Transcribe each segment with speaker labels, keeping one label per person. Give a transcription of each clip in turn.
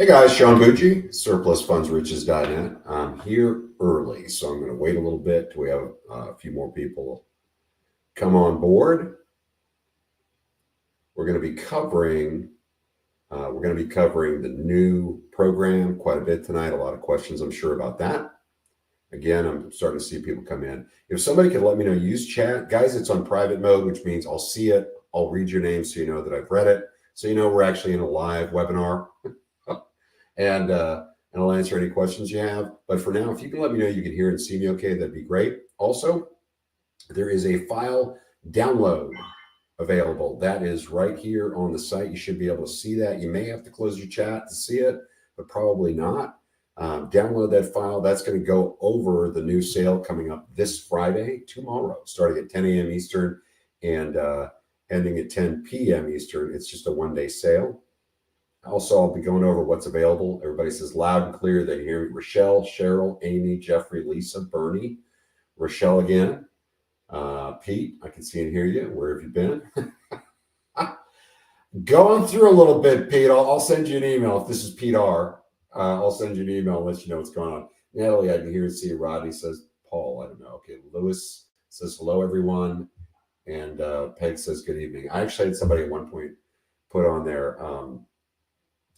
Speaker 1: Hey guys, Sean Bucci, surplusfundsriches.net. I'm here early, so I'm going to wait a little bit till we have a few more people come on board. We're going to be covering the new program quite a bit tonight. A lot of questions, I'm sure, about that. Again, I'm starting to see people come in. If somebody could let me know, use chat, guys. It's on private mode, which means I'll see it. I'll read your name so you know that I've read it. So you know we're actually in a live webinar. And I'll answer any questions you have. But for now, if you can let me know you can hear and see me okay, that'd be great. Also, there is a file download available. That is right here on the site. You should be able to see that. You may have to close your chat to see it, but probably not. Download that file. That's going to go over the new sale coming up this Friday, tomorrow, starting at 10 a.m. Eastern and ending at 10 p.m. Eastern. It's just a one-day sale. Also, I'll be going over what's available. Everybody says loud and clear. They hear me. Rochelle, Cheryl, Amy, Jeffrey, Lisa, Bernie, Rochelle again. Pete, I can see and hear you. Where have you been? Going through a little bit, Pete. I'll send you an email. If this is Pete R, I'll send you an email and let you know what's going on. Natalie, I can hear and see. Rodney says, Paul, I don't know. Okay. Lewis says, hello, everyone. And Peg says, good evening. I actually had somebody at one point put on there,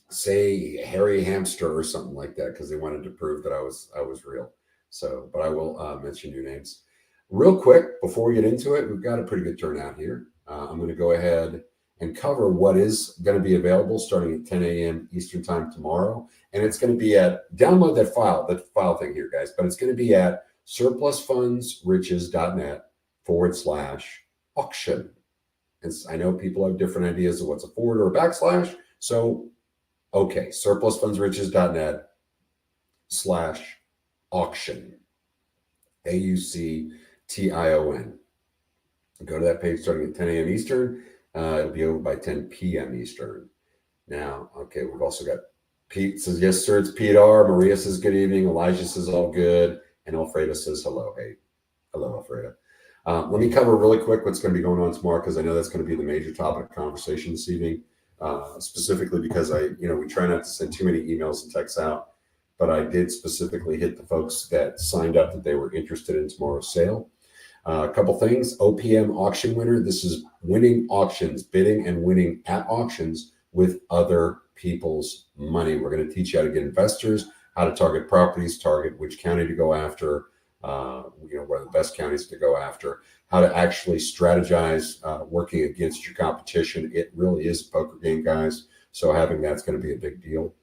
Speaker 1: say hairy hamster or something like that, because they wanted to prove that I was real. So, but I will mention your names real quick before we get into it. We've got a pretty good turnout here. I'm going to go ahead and cover what is going to be available starting at 10 a.m. Eastern time tomorrow, and it's going to be at download that file thing here, guys. But it's going to be at surplusfundsriches.net/auction. And I know people have different ideas of what's a forward or a backslash, so. Okay, surplusfundsriches.net/auction, AUCTION. Go to that page starting at 10 a.m. Eastern. It'll be over by 10 p.m. Eastern. Now, okay, we've also got Pete says, yes, sir, it's Pete R. Maria says, good evening. Elijah says, all good. And Alfreda says, hello. Hey, hello, Alfreda. Let me cover really quick what's going to be going on tomorrow, because I know that's going to be the major topic of conversation this evening. Specifically because we try not to send too many emails and texts out, but I did specifically hit the folks that signed up that they were interested in tomorrow's sale. A couple things. OPM auction winner. This is winning auctions, bidding and winning at auctions with other people's money. We're going to teach you how to get investors, how to target properties, target which county to go after, what are the best counties to go after, how to actually strategize working against your competition. It really is a poker game, guys. So having that's going to be a big deal.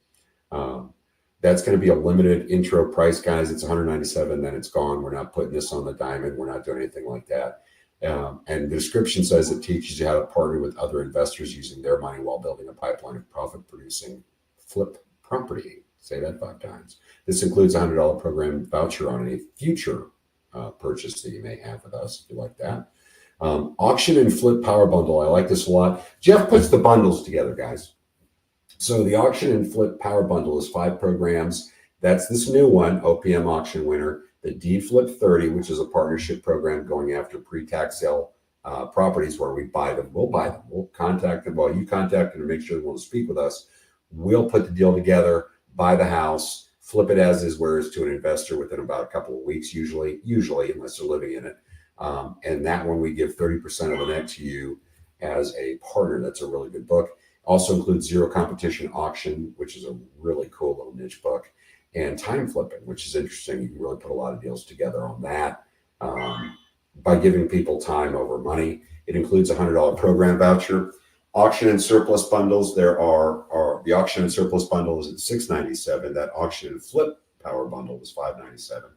Speaker 1: That's going to be a limited intro price, guys. It's $197, then it's gone. We're not putting this on the diamond. We're not doing anything like that. And the description says it teaches you how to partner with other investors using their money while building a pipeline of profit-producing flip property. Say that 5 times. This includes a $100 program voucher on any future purchase that you may have with us, if you like that. Auction and flip power bundle. I like this a lot. Jeff puts the bundles together, guys. So the auction and flip power bundle is 5 programs. That's this new one, OPM auction winner. The deed flip 30, which is a partnership program going after pre-tax sale properties where we buy them. We'll buy them. We'll contact them. While you contact them to make sure they want to speak with us, we'll put the deal together, buy the house, flip it as is, where is to an investor within about a couple of weeks, usually unless they're living in it. And that one, we give 30% of the net to you as a partner. That's a really good book. Also includes Zero Competition Auction, which is a really cool little niche book, and Time Flipping, which is interesting. You can really put a lot of deals together on that by giving people time over money. It includes a $100 program voucher. Auction and surplus bundles. There are the auction and surplus bundle is at $697. That auction and flip power bundle is $597.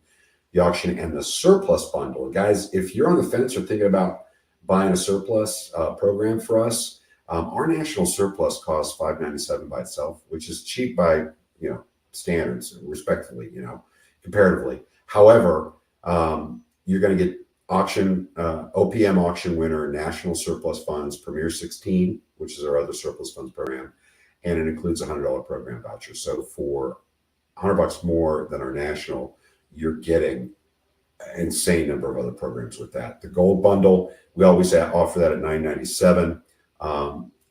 Speaker 1: The auction and the surplus bundle, guys, if you're on the fence or thinking about buying a surplus program for us, our national surplus costs $597 by itself, which is cheap by standards, respectfully, comparatively. However, you're going to get OPM auction winner, national surplus funds, Premier 16, which is our other surplus funds program, and it includes a $100 program voucher. So for $100 more than our national, you're getting an insane number of other programs with that. The gold bundle, we always offer that at $997.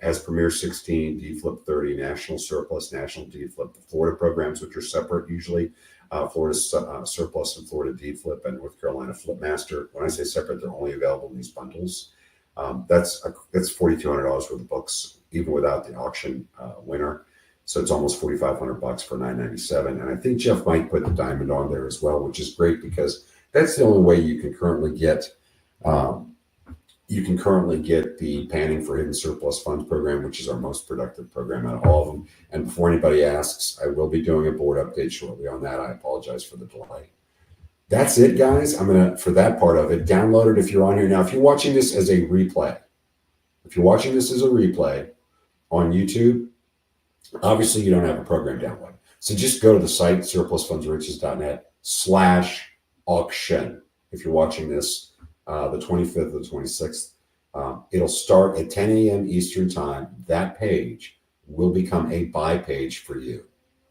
Speaker 1: has Premier 16, D-Flip 30, National Surplus, National D-Flip, the Florida programs, which are separate usually. Florida Surplus and Florida D-Flip and North Carolina Flip Master. When I say separate, they're only available in these bundles. That's $4,200 worth of books, even without the auction winner. So it's almost $4,500 for $997. And I think Jeff might put the diamond on there as well, which is great because that's the only way you can currently get the Panning for Hidden Surplus Funds program, which is our most productive program out of all of them. And before anybody asks, I will be doing a board update shortly on that. I apologize for the delay. That's it, guys. I'm going to, for that part of it, download it if you're on here. Now, if you're watching this as a replay, on YouTube, obviously you don't have a program download. So just go to the site, surplusfundsriches.net/auction. If you're watching this, the 25th or the 26th, it'll start at 10 a.m. Eastern time. That page will become a buy page for you.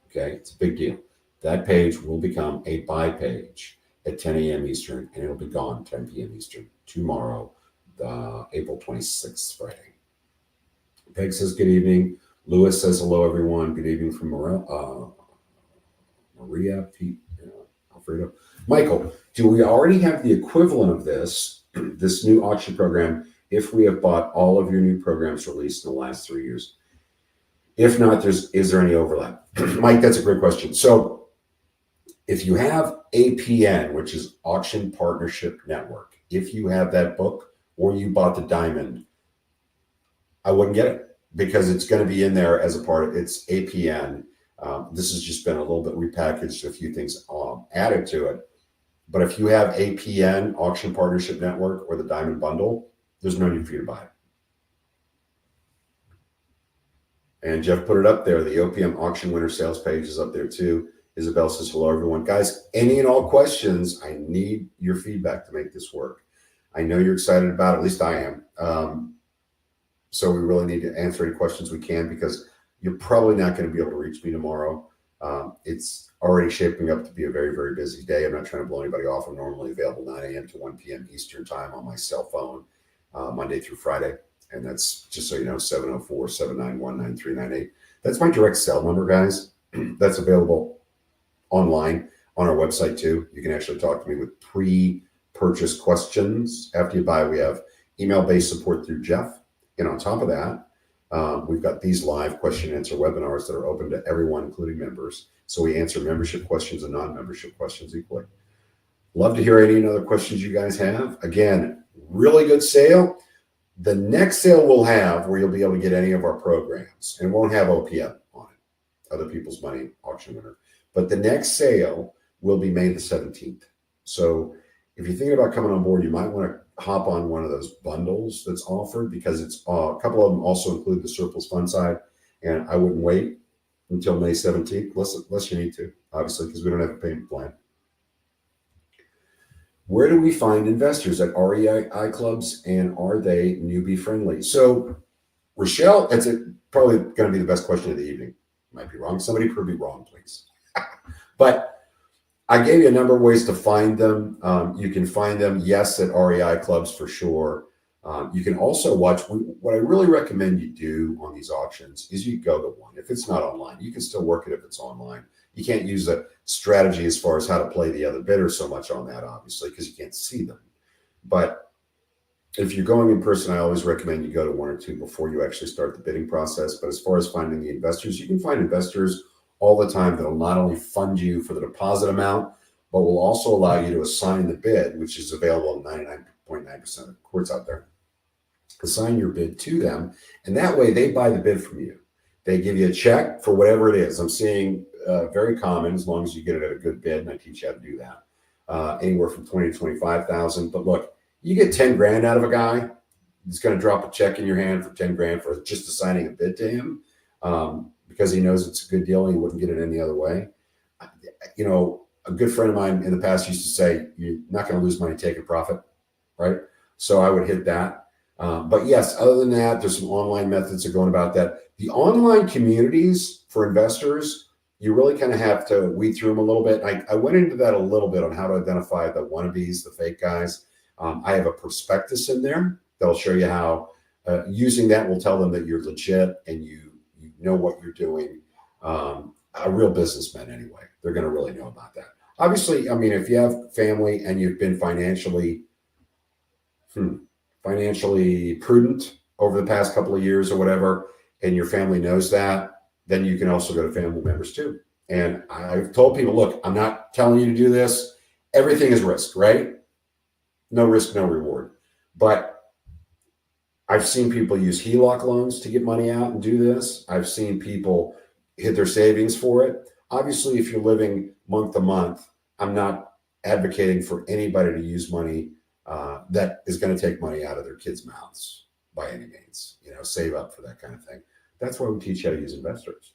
Speaker 1: Okay, it's a big deal. That page will become a buy page at 10 a.m. Eastern, and it'll be gone 10 p.m. Eastern tomorrow, April 26th, Friday. Peg says good evening. Lewis says hello, everyone. Good evening from Maria, Pete, Alfredo. Michael, do we already have the equivalent of this new auction program if we have bought all of your new programs released in the last 3 years? If not, is there any overlap? Mike, that's a great question. So if you have APN, which is Auction Partnership Network, if you have that book or you bought the diamond, I wouldn't get it because it's going to be in there as a part of its APN. This has just been a little bit repackaged, a few things added to it. But if you have APN, Auction Partnership Network, or the Diamond Bundle, there's no need for you to buy it. And Jeff put it up there. The OPM auction winner sales page is up there too. Isabel says, hello, everyone. Guys, any and all questions, I need your feedback to make this work. I know you're excited about it, at least I am. So we really need to answer any questions we can because you're probably not going to be able to reach me tomorrow. It's already shaping up to be a very, very busy day. I'm not trying to blow anybody off. I'm normally available 9 a.m. to 1 p.m. Eastern time on my cell phone, Monday through Friday. And that's just so you know, 704-791-9398. That's my direct cell number, guys. That's available online on our website too. You can actually talk to me with pre-purchase questions. After you buy, we have email-based support through Jeff. And on top of that, we've got these live question and answer webinars that are open to everyone, including members. So we answer membership questions and non-membership questions equally. Love to hear any other questions you guys have. Again, really good sale. The next sale we'll have where you'll be able to get any of our programs and won't have OPM on it, Other People's Money auction winner. But the next sale will be May the 17th. So if you're thinking about coming on board, you might want to hop on one of those bundles that's offered because it's a couple of them also include the surplus fund side. And I wouldn't wait until May 17th, unless you need to, obviously, because we don't have a payment plan. Where do we find investors at REI clubs, and are they newbie friendly? So, Rochelle, that's probably going to be the best question of the evening. Might be wrong. Somebody prove me wrong, please. But I gave you a number of ways to find them. You can find them, yes, at REI clubs for sure. You can also watch. What I really recommend you do on these auctions is you go to one. If it's not online, you can still work it if it's online. You can't use a strategy as far as how to play the other bidder so much on that, obviously, because you can't see them. But if you're going in person, I always recommend you go to one or two before you actually start the bidding process. But as far as finding the investors, you can find investors all the time that'll not only fund you for the deposit amount, but will also allow you to assign the bid, which is available in 99.9% of the courts out there. Assign your bid to them, and that way they buy the bid from you. They give you a check for whatever it is. I'm seeing very common, as long as you get it at a good bid, and I teach you how to do that, anywhere from 20 to 25,000. But look, you get 10 grand out of a guy, he's going to drop a check in your hand for 10 grand for just assigning a bid to him, because he knows it's a good deal and he wouldn't get it any other way. You know, a good friend of mine in the past used to say, you're not going to lose money taking profit, right? So I would hit that. But yes, other than that, there's some online methods of going about that. The online communities for investors, you really kind of have to weed through them a little bit. I went into that a little bit on how to identify the wannabes, the fake guys. I have a prospectus in there that'll show you how using that will tell them that you're legit and you know what you're doing. A real businessman anyway. They're going to really know about that. Obviously, I mean, if you have family and you've been financially prudent over the past couple of years or whatever, and your family knows that, then you can also go to family members too. And I've told people, look, I'm not telling you to do this. Everything is risk, right? No risk, no reward. But I've seen people use HELOC loans to get money out and do this. I've seen people hit their savings for it. Obviously, if you're living month to month, I'm not advocating for anybody to use money that is going to take money out of their kids' mouths by any means. Save up for that kind of thing. That's why we teach how to use investors.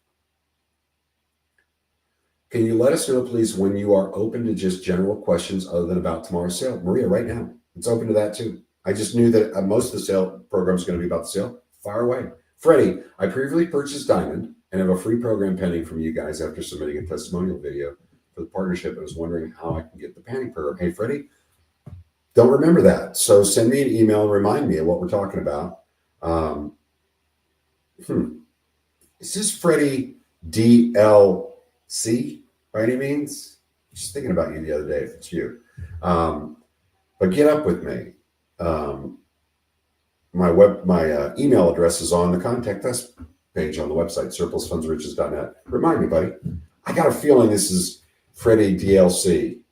Speaker 1: Can you let us know, please, when you are open to just general questions other than about tomorrow's sale? Maria, right now, it's open to that too. I just knew that most of the sale program is going to be about the sale. Fire away. Freddie, I previously purchased Diamond and have a free program pending from you guys after submitting a testimonial video for the partnership. I was wondering how I can get the panic program. Hey, Freddie, don't remember that. So send me an email and remind me of what we're talking about. Is this Freddie DLC by any means? Just thinking about you the other day if it's you. But get up with me. My email address is on the contact us page on the website, surplusfundsriches.net. Remind me, buddy. I got a feeling this is Freddie DLC.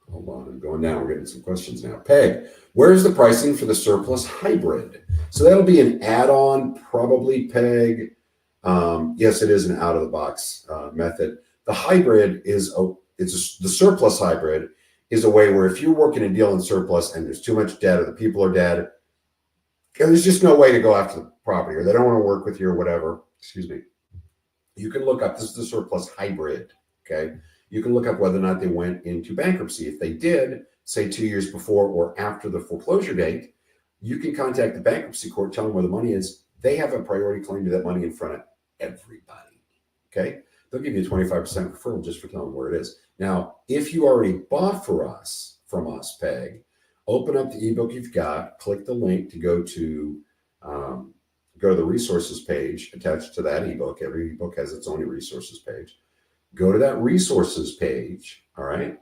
Speaker 1: Hold on, I'm going down. We're getting some questions now. Peg, where's the pricing for the surplus hybrid? So that'll be an add-on, probably, Peg. Yes, it is an out-of-the-box method. The hybrid is the surplus hybrid is a way where if you're working a deal in surplus and there's too much debt or the people are dead, and there's just no way to go after the property or they don't want to work with you or whatever, excuse me, you can look up, this is the surplus hybrid, okay? You can look up whether or not they went into bankruptcy. If they did, say 2 years before or after the foreclosure date, you can contact the bankruptcy court, tell them where the money is. They have a priority claim to that money in front of everybody, okay? They'll give you a 25% referral just for telling them where it is. Now, if you already bought from us, Peg, open up the ebook you've got, click the link to go to the resources page attached to that ebook. Every ebook has its own resources page. Go to that resources page, all right?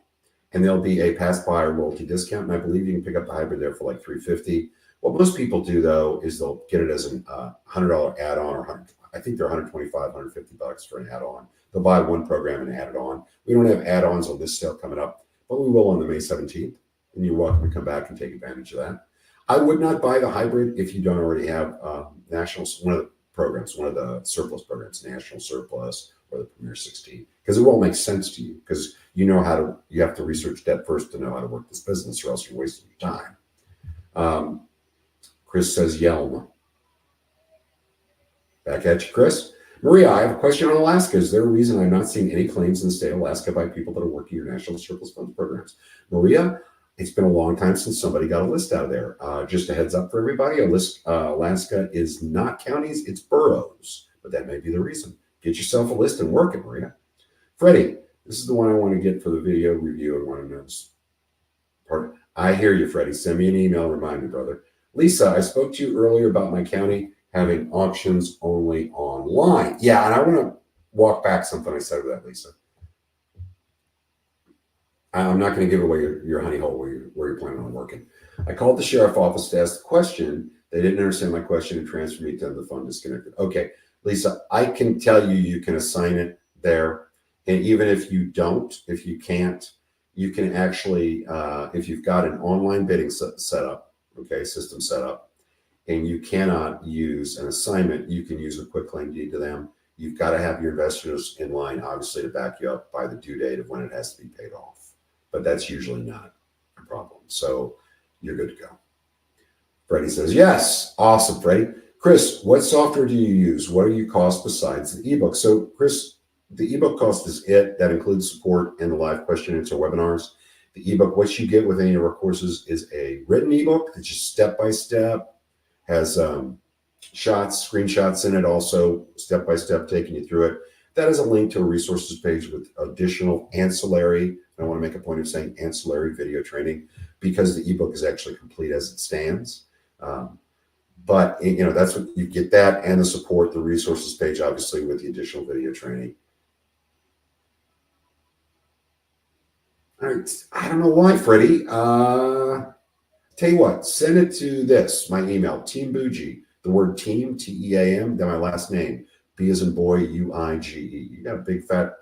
Speaker 1: And there'll be a past buyer royalty discount. And I believe you can pick up the hybrid there for like $350. What most people do, though, is they'll get it as a $100 add-on, or I think they're $125, $150 for an add-on. They'll buy one program and add it on. We don't have add-ons on this sale coming up, but we will on the May 17th. And you're welcome to come back and take advantage of that. I would not buy the hybrid if you don't already have one of the programs, one of the surplus programs, National Surplus or the Premier 16, because it won't make sense to you because you have to research debt first to know how to work this business, or else you're wasting your time. Chris says Yelm. Back at you, Chris. Maria, I have a question on Alaska. Is there a reason I'm not seeing any claims in the state of Alaska by people that are working your national surplus funds programs? Maria, it's been a long time since somebody got a list out of there. Just a heads up for everybody, Alaska is not counties, it's boroughs, but that may be the reason. Get yourself a list and work it, Maria. Freddie, this is the one I want to get for the video review and want to know. I hear you, Freddie. Send me an email. Remind me, brother. Lisa, I spoke to you earlier about my county having auctions only online. Yeah, and I want to walk back something I said with that, Lisa. I'm not going to give away your honey hole where you're planning on working. I called the sheriff office to ask the question. They didn't understand my question and transferred me to the phone disconnected. Okay, Lisa, I can tell you can assign it there. And even if you can't, you can actually, if you've got an online bidding system set up, and you cannot use an assignment, you can use a quitclaim deed to them. You've got to have your investors in line, obviously, to back you up by the due date of when it has to be paid off. But that's usually not a problem. So you're good to go. Freddie says, yes. Awesome, Freddie. Chris, what software do you use? What are your costs besides the ebook? So, Chris, the ebook cost is it. That includes support and the live question and answer webinars. The ebook, what you get with any of our courses is a written ebook that's just step-by-step, has screenshots in it, also step-by-step taking you through it. That is a link to a resources page with additional ancillary. I want to make a point of saying ancillary video training because the ebook is actually complete as it stands. But that's what you get, that and the support, the resources page, obviously, with the additional video training. All right. I don't know why, Freddie. Tell you what, send it to this, my email, Team Bougie, the word team, T-E-A-M, then my last name, B as in boy, U-I-G-E. You got a big fat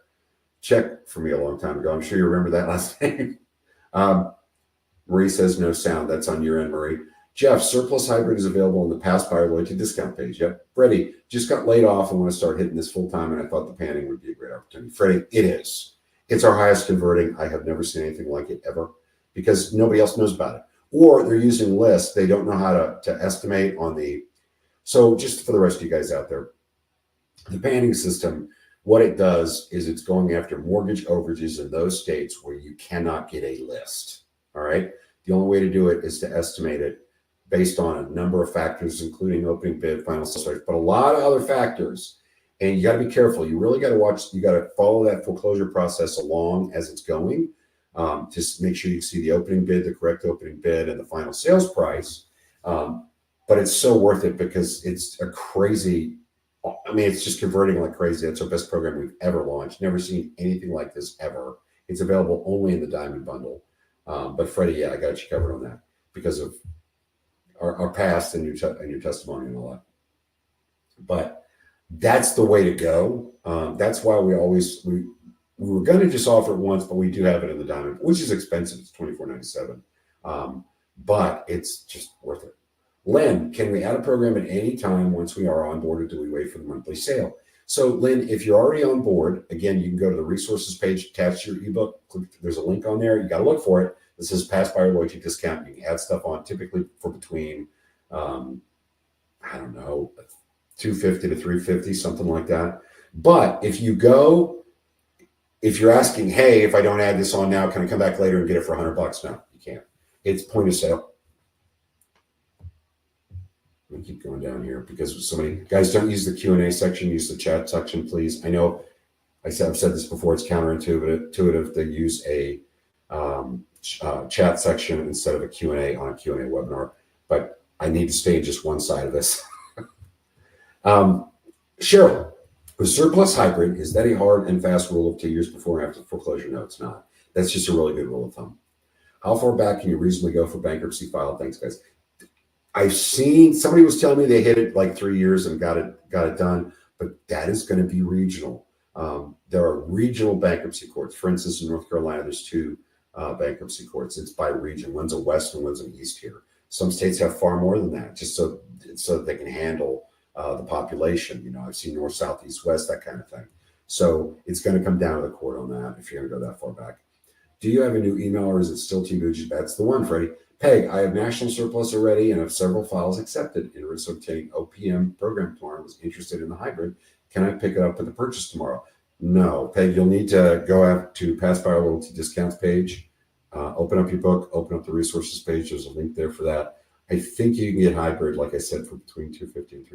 Speaker 1: check for me a long time ago. I'm sure you remember that last name. Marie says no sound. That's on your end, Marie. Jeff, surplus hybrid is available on the past buyer loyalty discount page. Yep. Freddie, just got laid off and want to start hitting this full time, and I thought the panning would be a great opportunity. Freddie, it is. It's our highest converting. I have never seen anything like it ever because nobody else knows about it. Or they're using lists. They don't know how to estimate on the. So just for the rest of you guys out there, the panning system, what it does is it's going after mortgage overages in those states where you cannot get a list. All right. The only way to do it is to estimate it based on a number of factors, including opening bid, final sales price, but a lot of other factors. And you got to be careful. You really got to watch. You got to follow that foreclosure process along as it's going. Just make sure you see the opening bid, the correct opening bid, and the final sales price. But it's so worth it because it's a crazy. I mean, it's just converting like crazy. It's our best program we've ever launched. Never seen anything like this ever. It's available only in the Diamond Bundle. But Freddie, yeah, I got you covered on that because of our past and your testimony and all that. But that's the way to go. That's why we were going to just offer it once, but we do have it in the Diamond, which is expensive. It's $24.97, but it's just worth it. Lynn, can we add a program at any time once we are on board, or do we wait for the monthly sale? So Lynn, if you're already on board, again, you can go to the resources page attached to your ebook. There's a link on there. You got to look for it. This is past buyer loyalty discount. You can add stuff on typically for between, I don't know, $250 to $350, something like that. But if you're asking, hey, if I don't add this on now, can I come back later and get it for $100? No, you can't. It's point of sale. Let me keep going down here because so many guys don't use the Q&A section, use the chat section, please. I know I've said this before, it's counterintuitive to use a chat section instead of a Q&A on a Q&A webinar, but I need to stay in just one side of this. Cheryl, with surplus hybrid, is that a hard and fast rule of 2 years before and after foreclosure? No, it's not. That's just a really good rule of thumb. How far back can you reasonably go for bankruptcy file? Thanks, guys. I've seen somebody was telling me they hit it like 3 years and got it done, but that is going to be regional. There are regional bankruptcy courts. For instance, in North Carolina, there's two bankruptcy courts. It's by region. One's a west and one's an east here. Some states have far more than that, just so that they can handle the population. I've seen north, south, east, west, that kind of thing. So it's going to come down to the court on that if you're going to go that far back. Do you have a new email or is it still Team Bougie? That's the one, Freddie. Peg, I have national surplus already and have several files accepted. In risk of obtaining OPM program tomorrow, was interested in the hybrid. Can I pick it up at the purchase tomorrow? No, Peg, you'll need to go out to past buyer loyalty discounts page, open up your book, open up the resources page. There's a link there for that. I think you can get hybrid, like I said, for between $250 and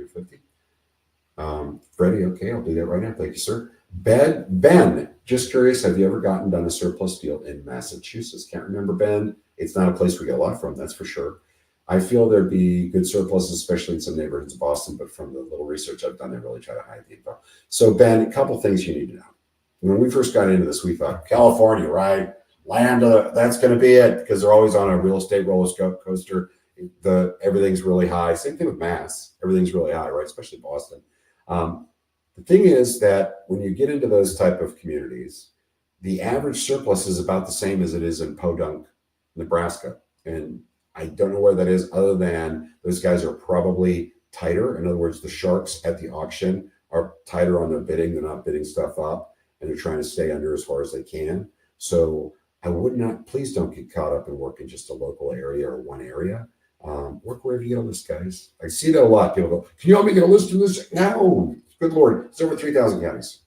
Speaker 1: $350. Freddie, okay, I'll do that right now. Thank you, sir. Ben, just curious, have you ever done a surplus deal in Massachusetts? Can't remember, Ben. It's not a place we get a lot from, that's for sure. I feel there'd be good surpluses, especially in some neighborhoods of Boston, but from the little research I've done, they really try to hide the info. So Ben, a couple things you need to know. When we first got into this, we thought, California, right? That's going to be it, because they're always on a real estate roller coaster. Everything's really high. Same thing with Mass. Everything's really high, right? Especially Boston. The thing is that when you get into those type of communities, the average surplus is about the same as it is in Podunk, Nebraska. And I don't know where that is, other than those guys are probably tighter. In other words, the sharks at the auction are tighter on their bidding. They're not bidding stuff up, and they're trying to stay under as far as they can. So please don't get caught up in working just a local area or one area. Work wherever you get a list, guys. I see that a lot. People go, can you help me get a list in this? No, good Lord. It's over 3,000 counties,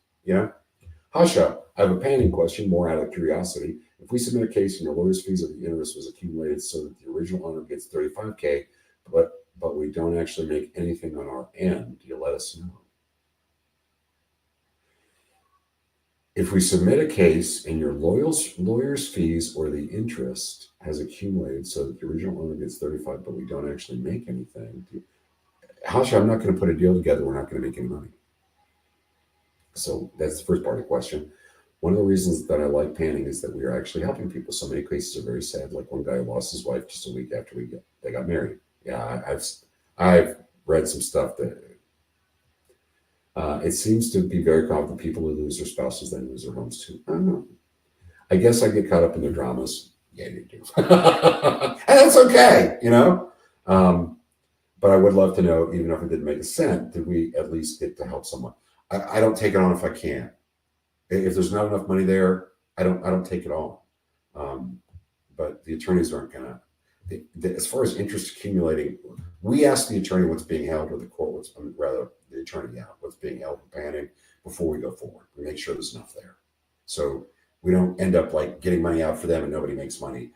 Speaker 1: Hasha, I have a panning question, more out of curiosity. If we submit a case and your lawyer's fees of the interest was accumulated so that the original owner gets $35K, but we don't actually make anything on our end, do you let us know? If we submit a case and your lawyer's fees or the interest has accumulated so that the original owner gets 35, but we don't actually make anything, Hush, I'm not going to put a deal together. We're not going to make any money. So that's the first part of the question. One of the reasons that I like panning is that we are actually helping people. So many cases are very sad. Like one guy lost his wife just a week after they got married. Yeah, I've read some stuff that it seems to be very common for people who lose their spouses then lose their homes too. I don't know. I guess I get caught up in the dramas. Yeah, you do. And that's okay, but I would love to know, even if it didn't make a cent, did we at least get to help someone? I don't take it on if I can't. If there's not enough money there, I don't take it on. But the attorneys aren't gonna. As far as interest accumulating, we ask the attorney what's being held, or the court rather the attorney out what's being held for panning before we go forward. We make sure there's enough there, so we don't end up like getting money out for them and nobody makes money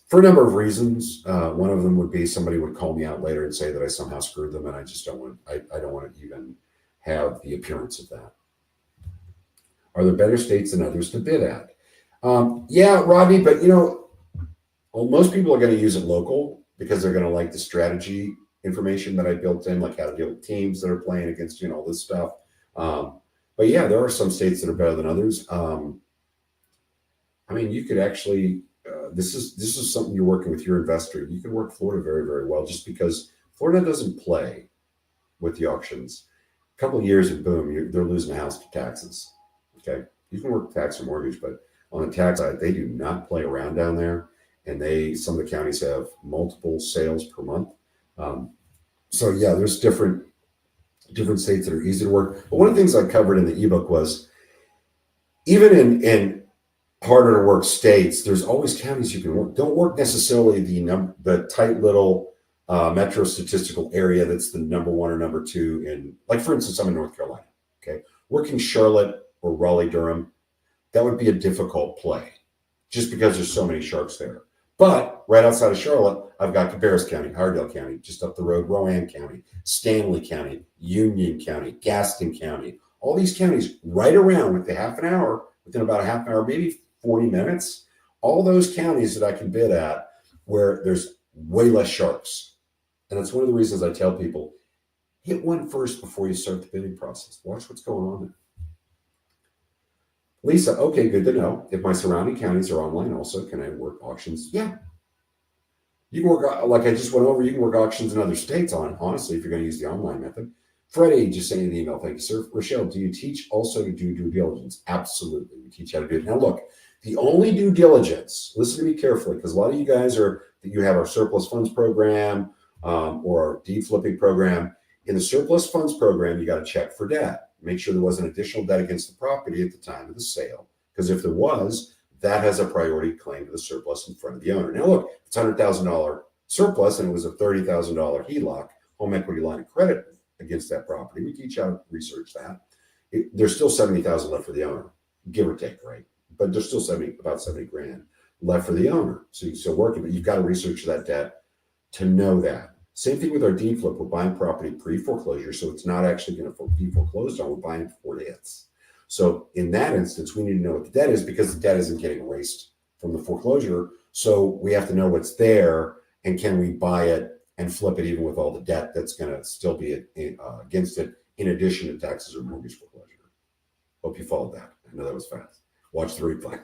Speaker 1: for a number of reasons. One of them would be somebody would call me out later and say that I somehow screwed them, and I just don't want. I don't want to even have the appearance of that. Are there better states than others to bid at? Yeah, Robbie, but most people are going to use it local because they're going to like the strategy information that I built in, like how to deal with teams that are playing against you and all this stuff. But yeah, there are some states that are better than others. I mean, you could actually, this is something you're working with your investor. You can work Florida very, very well just because Florida doesn't play with the auctions. A couple of years and boom, they're losing a house to taxes. Okay, you can work tax or mortgage, but on the tax side, they do not play around down there. And some of the counties have multiple sales per month. So yeah, there's different states that are easy to work. But one of the things I covered in the ebook was even in harder to work states, there's always counties you can work. Don't work necessarily the tight little metro statistical area that's the number one or number two in, like for instance, I'm in North Carolina. Okay, working Charlotte or Raleigh, Durham, that would be a difficult play just because there's so many sharks there. But right outside of Charlotte, I've got Cabarrus County, Iredell County, just up the road, Rowan County, Stanley County, Union County, Gaston County, all these counties right around within about a half an hour, maybe 40 minutes, all those counties that I can bid at where there's way less sharks. And that's one of the reasons I tell people, hit one first before you start the bidding process. Watch what's going on there. Lisa, okay, good to know. If my surrounding counties are online also, can I work auctions? Yeah. You can work, like I just went over, you can work auctions in other states honestly, if you're going to use the online method. Freddie just sent you the email. Thank you, sir. Rochelle, do you teach also to do due diligence? Absolutely. We teach how to do it. Now, look, the only due diligence, listen to me carefully, because a lot of you guys you have our surplus funds program or our deed flipping program. In the surplus funds program, you got to check for debt. Make sure there wasn't additional debt against the property at the time of the sale. Because if there was, that has a priority claim to the surplus in front of the owner. Now, look, if it's $100,000 surplus and it was a $30,000 HELOC, home equity line of credit against that property, we teach how to research that. There's still $70,000 left for the owner, give or take, right? But there's still about 70 grand left for the owner. So you're still working, but you've got to research that debt to know that. Same thing with our deed flip. We're buying property pre-foreclosure, so it's not actually going to be foreclosed on. We're buying it before it hits. So in that instance, we need to know what the debt is because the debt isn't getting erased from the foreclosure. So we have to know what's there and can we buy it and flip it even with all the debt that's going to still be against it in addition to taxes or mortgage foreclosure. Hope you followed that. I know that was fast. Watch the replay.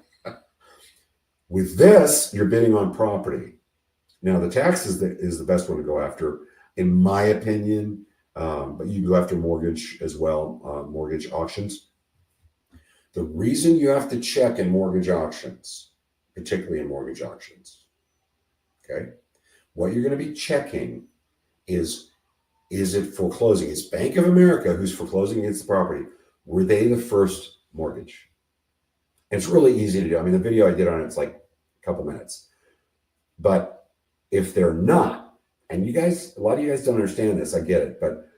Speaker 1: With this, you're bidding on property. Now, the taxes is the best one to go after, in my opinion, but you go after mortgage as well, mortgage auctions. The reason you have to check in mortgage auctions, particularly in mortgage auctions, okay, what you're going to be checking is it foreclosing? It's Bank of America who's foreclosing against the property. Were they the first mortgage? And it's really easy to do. I mean, the video I did on it's like a couple minutes. But if they're not, and a lot of you guys don't understand this, I get it, but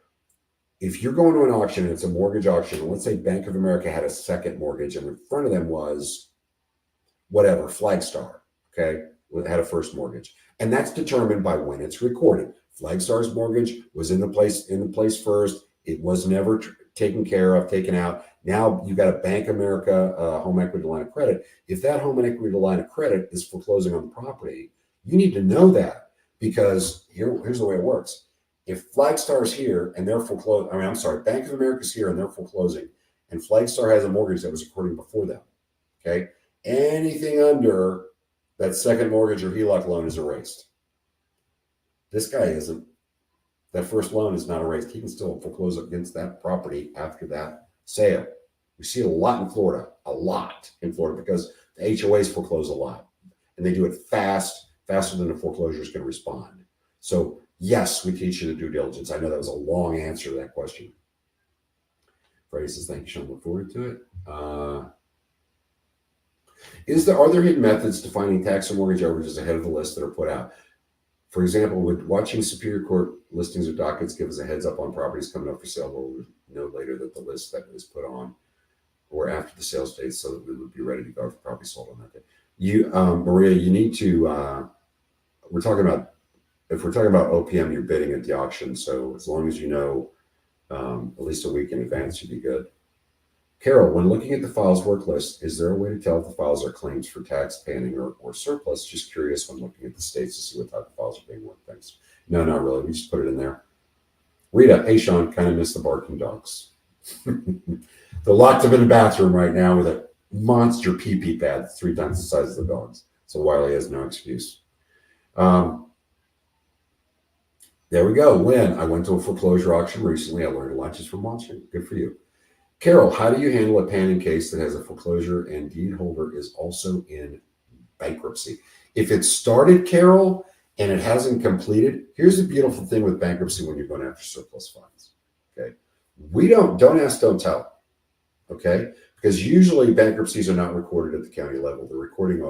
Speaker 1: if you're going to an auction and it's a mortgage auction, and let's say Bank of America had a second mortgage and in front of them was whatever, Flagstar, okay, had a first mortgage. And that's determined by when it's recorded. Flagstar's mortgage was in the place first. It was never taken out. Now you've got a Bank of America home equity line of credit. If that home equity line of credit is foreclosing on the property, you need to know that, because here's the way it works. If Flagstar is here and they're foreclosing, I'm sorry, Bank of America is here and they're foreclosing, and Flagstar has a mortgage that was recording before them, okay? Anything under that second mortgage or HELOC loan is erased. This guy isn't. That first loan is not erased. He can still foreclose against that property after that sale. We see a lot in Florida, because the HOAs foreclose a lot, and they do it faster than the foreclosures can respond. So yes, we teach you the due diligence. I know that was a long answer to that question. Freddie says, thank you, Sean. Look forward to it. Are there hidden methods to finding tax or mortgage overages ahead of the list that are put out? For example, would watching Superior Court listings or dockets give us a heads up on properties coming up for sale, or we know later that the list that is put on or after the sales date, so that we would be ready to go if the property sold on that day? You, Maria, you need to, if we're talking about OPM, you're bidding at the auction. So as long as you know at least a week in advance, you'd be good. Carol, when looking at the files work list, is there a way to tell if the files are claims for tax, panning, or surplus? Just curious when looking at the states to see what type of files are being worked. Thanks. No, not really. We just put it in there. Rita, hey, Sean, kind of miss the barking dogs. They're locked up in the bathroom right now with a monster pee-pee pad 3 times the size of the dogs. So Wiley has no excuse. There we go. Lynn, I went to a foreclosure auction recently. I learned a lot just from watching. Good for you. Carol, how do you handle a panning case that has a foreclosure and deed holder is also in bankruptcy? If it started, Carol, and it hasn't completed, here's the beautiful thing with bankruptcy when you're going after surplus funds. Okay. We don't ask, don't tell. Okay. Because usually bankruptcies are not recorded at the county level. They're recorded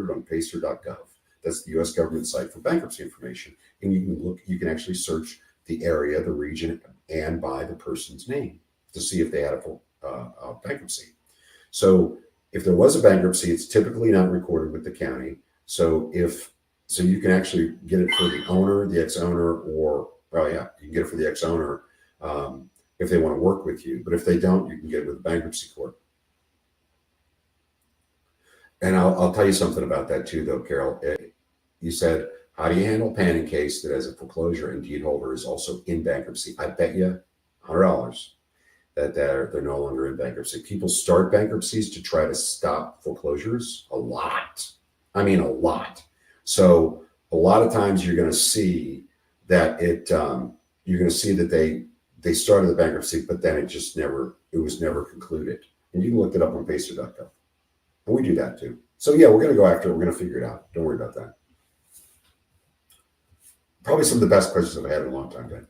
Speaker 1: on pacer.gov. That's the U.S. government site for bankruptcy information. And you can actually search the area, the region, and by the person's name to see if they had a bankruptcy. So if there was a bankruptcy, it's typically not recorded with the county. So you can actually get it for the owner, the ex-owner, or, you can get it for the ex-owner if they want to work with you. But if they don't, you can get it with the bankruptcy court. And I'll tell you something about that too, though, Carol. You said, how do you handle a panning case that has a foreclosure and deed holder is also in bankruptcy? I bet you $100 that they're no longer in bankruptcy. People start bankruptcies to try to stop foreclosures a lot. I mean, a lot. So a lot of times you're going to see that they started the bankruptcy, but then it was never concluded. And you can look it up on pacer.gov. And we do that too. So yeah, we're going to go after it. We're going to figure it out. Don't worry about that. Probably some of the best questions I've had in a long time, Ben.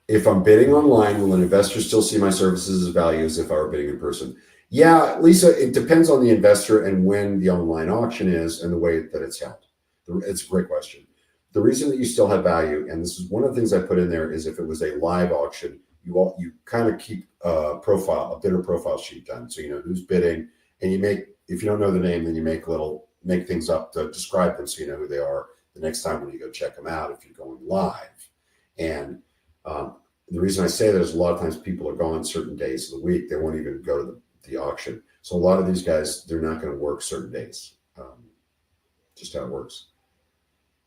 Speaker 1: If I'm bidding online, will an investor still see my services as value as if I were bidding in person? Yeah, Lisa, it depends on the investor and when the online auction is and the way that it's held. It's a great question. The reason that you still have value, and this is one of the things I put in there, is if it was a live auction, you kind of keep a bidder profile sheet done. So you know who's bidding, and if you don't know the name, then you make things up to describe them so you know who they are the next time when you go check them out if you're going live. And the reason I say that is a lot of times people are gone certain days of the week. They won't even go to the auction. So a lot of these guys, they're not going to work certain days. Just how it works.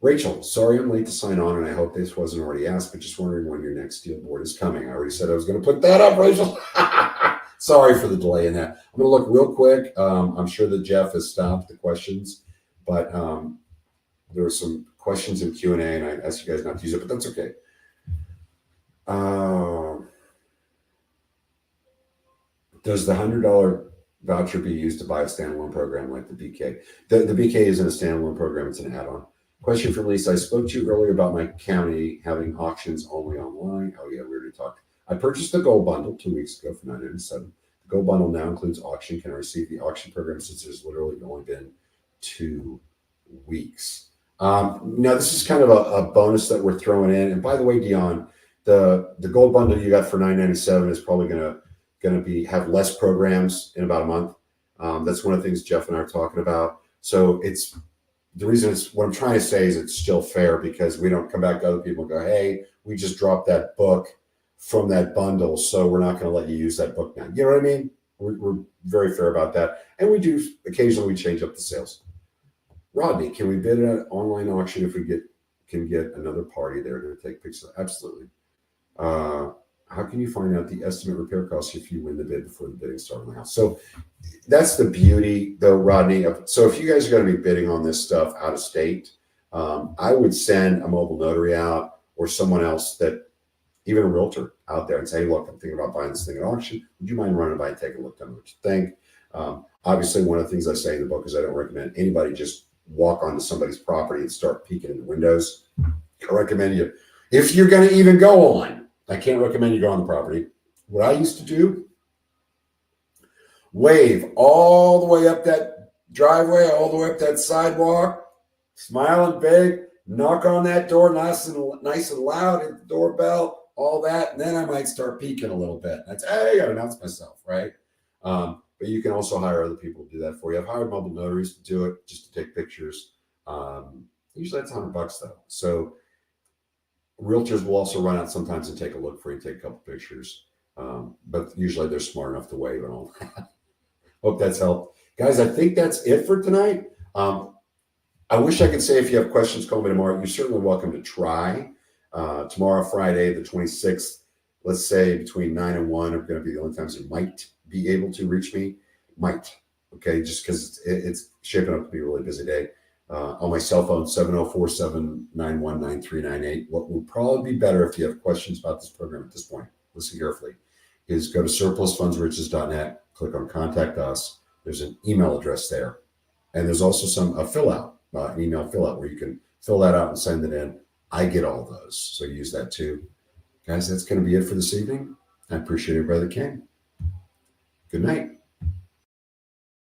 Speaker 1: Rachel, sorry I'm late to sign on, and I hope this wasn't already asked, but just wondering when your next steel board is coming. I already said I was going to put that up, Rachel. Sorry for the delay in that. I'm going to look real quick. I'm sure that Jeff has stopped the questions, but there were some questions in Q&A, and I asked you guys not to use it, but that's okay. Does the $100 voucher be used to buy a standalone program like the BK? The BK isn't a standalone program, it's an add-on. Question from Lisa. I spoke to you earlier about my county having auctions only online. Oh yeah, we already talked. I purchased the gold bundle 2 weeks ago for $997. The gold bundle now includes auction. Can I receive the auction program since there's literally only been 2 weeks? Now this is kind of a bonus that we're throwing in. And by the way, Dion, the gold bundle you got for $997 is probably going to have less programs in about a month. That's one of the things Jeff and I are talking about. So what I'm trying to say is it's still fair because we don't come back to other people and go, hey, we just dropped that book from that bundle, so we're not going to let you use that book now. You know what I mean? We're very fair about that. And we do occasionally we change up the sales. Rodney, can we bid at an online auction if we can get another party there to take pictures? Absolutely. How can you find out the estimate repair costs if you win the bid before the bidding starts on the house? So that's the beauty, though, Rodney. So if you guys are going to be bidding on this stuff out of state, I would send a mobile notary out or someone else, that even a realtor out there, and say, hey, look, I'm thinking about buying this thing at auction. Would you mind running by and take a look? Tell me what you think. Obviously, one of the things I say in the book is I don't recommend anybody just walk onto somebody's property and start peeking in the windows. I recommend you, if you're going to even go on, I can't recommend you go on the property. What I used to do, wave all the way up that driveway, all the way up that sidewalk, smiling big, knock on that door nice and loud, hit the doorbell, all that, and then I might start peeking a little bit. That's, hey, I gotta announce myself, right? But you can also hire other people to do that for you. I've hired mobile notaries to do it, just to take pictures. Usually that's $100 though. So realtors will also run out sometimes and take a look for you, take a couple pictures. But usually they're smart enough to wave and all that. Hope that's helped. Guys, I think that's it for tonight. I wish I could say if you have questions, call me tomorrow. You're certainly welcome to try. Tomorrow, Friday, the 26th, let's say between 9 and 1 are going to be the only times you might be able to reach me. Might. Okay, just because it's shaping up to be a really busy day. On my cell phone, 704-791-9398. What would probably be better if you have questions about this program at this point, listen carefully, is go to surplusfundsriches.net, click on Contact Us. There's an email address there. And there's also some fill out, an email fill out where you can fill that out and send it in. I get all those, so use that too. Guys, that's going to be it for this evening. I appreciate everybody that came. Good night.